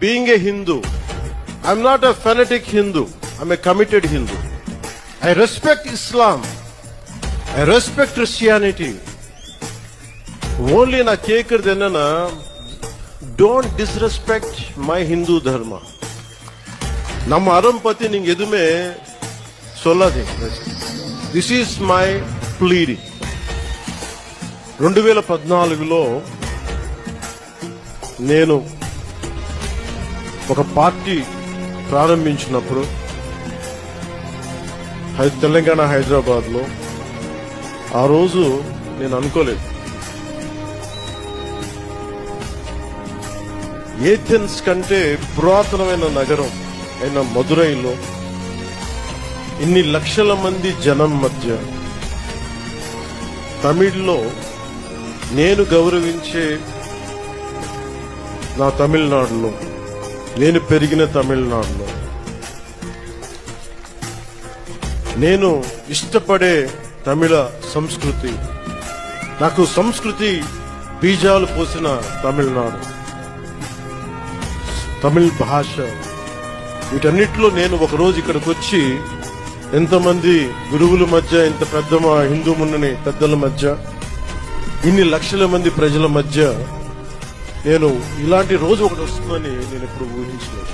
being a Hindu, I'm not a fanatic Hindu. I'm a committed Hindu. I respect Islam. I respect Christianity. Only na kekurdenana, don't disrespect my Hindu dharma. Nam arampati ning edume solladi. This is my pleading. 2014లో నేను ఒక party ప్రారంభించినప్పుడు తెలంగాణ హైదరాబాద్లో ఆ రోజు నేను అనుకోలేదు Athens కంటే పురాతనమైన నగరం అయిన మదురైలో ఇన్ని లక్షల మంది జనం మధ్య తమిళ్లో నేను గౌరవించే నా తమిళనాడులో నేను పెరిగిన తమిళనాడులో నేను ఇష్టపడే తమిళ సంస్కృతి నాకు సంస్కృతి బీజాలు పోసిన తమిళనాడు తమిళ భాష వీటన్నిటిలో నేను ఒకరోజు ఇక్కడికి వచ్చి ఎంతమంది గురువుల మధ్య ఇంత పెద్ద హిందూ మున్నని పెద్దల మధ్య ఇన్ని లక్షల మంది ప్రజల మధ్య నేను ఇలాంటి రోజు ఒకటి వస్తుందని నేను ఎప్పుడు ఊహించలేదు.